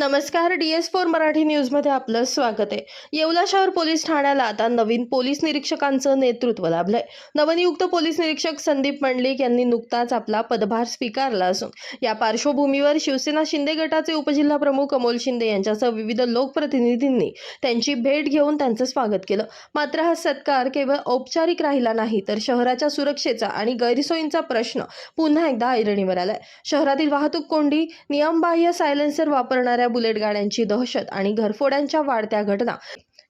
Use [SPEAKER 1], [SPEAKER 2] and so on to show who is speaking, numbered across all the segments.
[SPEAKER 1] नमस्कार, DS4 मराठी न्यूजमध्ये आपलं स्वागत आहे। येवला शहर पोलीस ठाण्याला आता नवीन पोलीस निरीक्षकांचं नेतृत्व लाभलंय। नवनियुक्त पोलीस निरीक्षक संदीप मंडलिक यांनी नुकताच आपला पदभार स्वीकारला असून या पार्श्वभूमीवर शिवसेना शिंदे गटाचे उपजिल्हा प्रमुख अमोल शिंदे यांच्यासह विविध लोकप्रतिनिधींनी त्यांची भेट घेऊन त्यांचं स्वागत केलं। मात्र हा सत्कार केवळ औपचारिक राहिला नाही, तर शहराच्या सुरक्षेचा आणि गैरसोयींचा प्रश्न पुन्हा एकदा ऐरणीवर आलाय। शहरातील वाहतूक कोंडी, नियमबाह्य सायलेन्सर वापरणाऱ्या बुलेट गाड्यांची दहशत आणि घरफोड्यांच्या वाढत्या घटना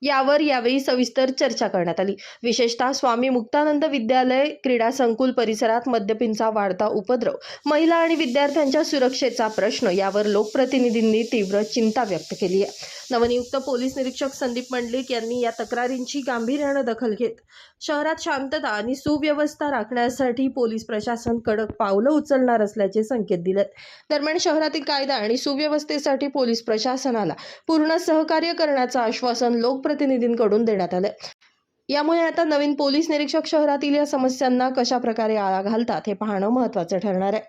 [SPEAKER 1] यावर यावेळी सविस्तर चर्चा करण्यात आली। विशेषतः स्वामी मुक्तानंद विद्यालय क्रीडा संकुल परिसरात मद्यपींचा वाढता उपद्रव, महिला आणि विद्यार्थ्यांच्या सुरक्षेचा प्रश्न यावर लोकप्रतिनिधींनी तीव्र चिंता व्यक्त केली आहे। नवनियुक्त पोलीस निरीक्षक संदीप मंडलिक यांनी या तक्रारींची गांभीर्याने दखल घेत शहरात शांतता आणि सुव्यवस्था राखण्यासाठी पोलीस प्रशासन कडक पावलं उचलणार असल्याचे संकेत दिलेत। दरम्यान शहरातील कायदा आणि सुव्यवस्थेसाठी पोलीस प्रशासनाला पूर्ण सहकार्य करण्याचं आश्वासन लोकप्रतिनिधींकडून देण्यात आलं। यामुळे आता नवीन पोलीस निरीक्षक शहरातील या समस्यांना कशा प्रकारे आळा घालतात हे पाहणं महत्त्वाचं ठरणार आहे।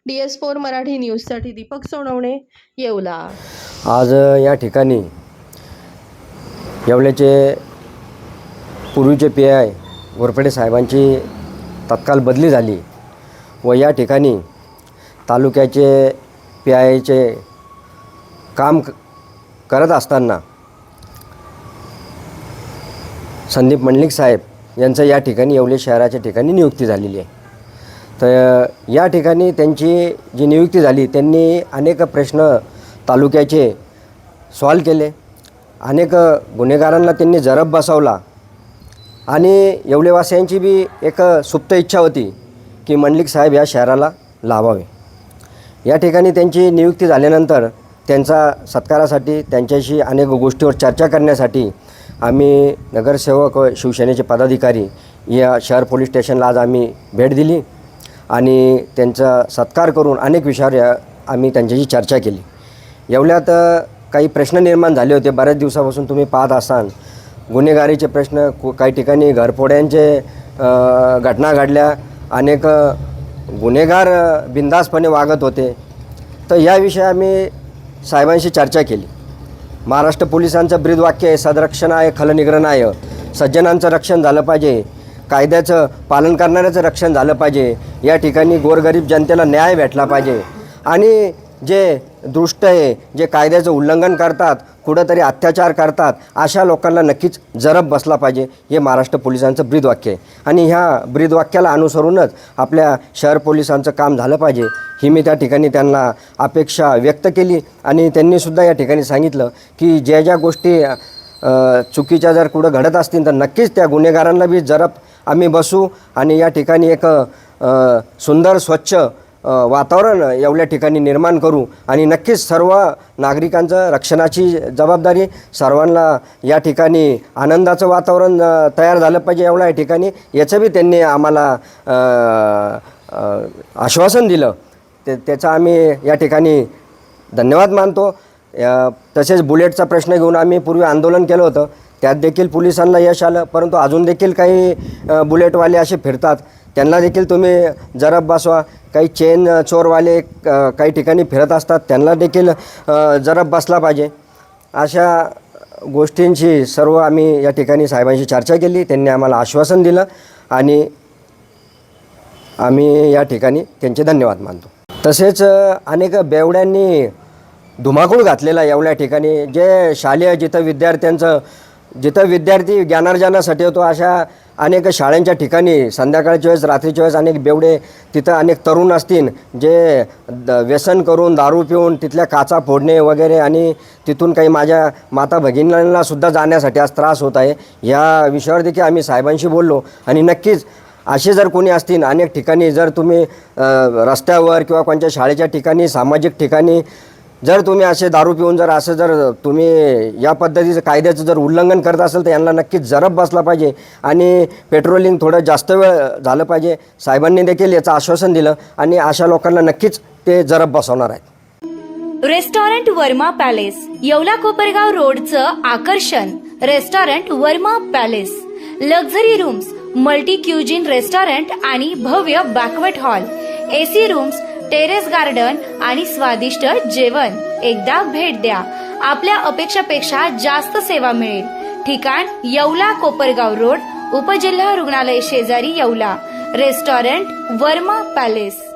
[SPEAKER 1] DS4 मराठी न्यूजसाठी दीपक सोनवणे, येवला।
[SPEAKER 2] आज या ठिकाणी येवल्याचे पूर्वीचे PI घोरपडे साहेबांची तत्काल बदली झाली व या ठिकाणी तालुक्याचे PIचे काम करत असताना संदीप मंडलिक साहेब यांचं या ठिकाणी येवले शहराच्या ठिकाणी नियुक्ती झालेली आहे। तर या ठिकाणी त्यांची जी नियुक्ती झाली, त्यांनी अनेक प्रश्न तालुक्याचे सॉल्व केले, अनेक गुन्हेगारांना त्यांनी जरब बसवला आणि येवलेवासियांची बी एक सुप्त इच्छा होती की मंडलिक साहेब या शहराला लाभावे। या ठिकाणी त्यांची नियुक्ती झाल्यानंतर त्यांचा सत्कारासाठी, त्यांच्याशी अनेक गोष्टीवर चर्चा करण्यासाठी आम्ही नगरसेवक व शिवसेनेचे पदाधिकारी या शहर पोलीस स्टेशनला आज आम्ही भेट दिली आणि त्यांचा सत्कार करून अनेक विषयावर आम्ही त्यांच्याशी चर्चा केली। येवल्यात काही प्रश्न निर्माण झाले होते। बऱ्याच दिवसापासून तुम्ही पाहत असाल गुन्हेगारीचे प्रश्न, काही ठिकाणी घरफोड्यांचे घटना घडल्या, अनेक गुन्हेगार बिनधास्तपणे वागत होते। तर याविषयी आम्ही साहेबांशी चर्चा केली। महाराष्ट्र पोलिसांचं ब्रीदवाक्य आहे, सदरक्षणाय खलनिग्रहणाय, सज्जनांचं रक्षण झालं पाहिजे, कायद्याचं पालन करणाऱ्याचं रक्षण झालं पाहिजे, या ठिकाणी गोरगरीब जनतेला न्याय भेटला पाहिजे आणि जे दुष्ट आहे, जे कायद्याचं उल्लंघन करतात, कुठंतरी अत्याचार करतात, अशा लोकांना नक्कीच जरब बसला पाहिजे, हे महाराष्ट्र पोलिसांचं ब्रीदवाक्य आहे आणि ह्या ब्रीदवाक्याला अनुसरूनच आपल्या शहर पोलिसांचं काम झालं पाहिजे ही मी त्या ठिकाणी त्यांना अपेक्षा व्यक्त केली आणि त्यांनीसुद्धा या ठिकाणी सांगितलं की ज्या ज्या गोष्टी चुकीच्या जर कुठं घडत असतील तर नक्कीच त्या गुन्हेगारांना बी जरब आम्ही बसू आणि या ठिकाणी एक सुंदर स्वच्छ वातावरण एवढ्या ठिकाणी निर्माण करू आणि नक्कीच सर्व नागरिकांचं रक्षणाची जबाबदारी, सर्वांना या ठिकाणी आनंदाचं वातावरण तयार झालं पाहिजे एवढ्या ठिकाणी, याचं बी त्यांनी आम्हाला आश्वासन दिलं। त्याचा आम्ही या ठिकाणी धन्यवाद मानतो। तसेच बुलेटचा प्रश्न घेऊन आम्ही पूर्वी आंदोलन केलं होतं, त्यात देखील पोलिसांना यश आलं, परंतु अजून देखील काही बुलेटवाले असे फिरतात, त्यांना देखील तुम्ही जरब बसवा। काही चेन चोरवाले काही ठिकाणी फिरत असतात, त्यांना देखील जरब बसला पाहिजे। अशा गोष्टींची सर्व आम्ही या ठिकाणी साहेबांशी चर्चा केली, त्यांनी आम्हाला आश्वासन दिलं आणि आम्ही या ठिकाणी त्यांचे धन्यवाद मानतो। तसेच अनेक बेवड्यांनी धुमाकूळ घातलेला एवढ्या ठिकाणी, जे शालेय जिथं विद्यार्थी ज्ञानार्जनासाठी होतो अशा अनेक शाळांच्या ठिकाणी संध्याकाळच्या वेळेस, रात्रीच्या वेळेस अनेक बेवडे, तिथं अनेक तरुण असतील जे व्यसन करून दारू पिऊन तिथल्या काचा फोडणे वगैरे आणि तिथून काही माझ्या माता भगिनींनासुद्धा जाण्यासाठी आज त्रास होत आहे। या विषयावर देखील आम्ही साहेबांशी बोललो आणि नक्कीच असे जर कोणी असतील अनेक ठिकाणी, जर तुम्ही रस्त्यावर किंवा कोणत्या शाळेच्या ठिकाणी, सामाजिक ठिकाणी जर तुम्ही असे दारू पिऊन जर तुम्ही या पद्धतीचं कायद्याचं जर उल्लंघन करत असेल तर यांना नक्कीच जरब बसला पाहिजे आणि पेट्रोलिंग थोडं जास्त वेळ झालं पाहिजे। साहेबांनी देखील याचं आश्वासन दिलं आणि अशा लोकांना नक्कीच ते जरब बसवणार आहेत।
[SPEAKER 3] रेस्टॉरंट वर्मा पॅलेस, येवला कोपरगाव रोडचं आकर्षण restaurant Verma palace, luxury rooms, multi cuisine restaurant आणि भव्य banquet hall, AC rooms, terrace garden आणि स्वादिष्ट जेवण एकदा भेट द्या. आपल्या अपेक्षापेक्षा जास्त सेवा मिळेल. ठिकाण येवला कोपरगाव रोड, उपजिल्हा रुग्णालय शेजारी येवला. Restaurant Verma palace.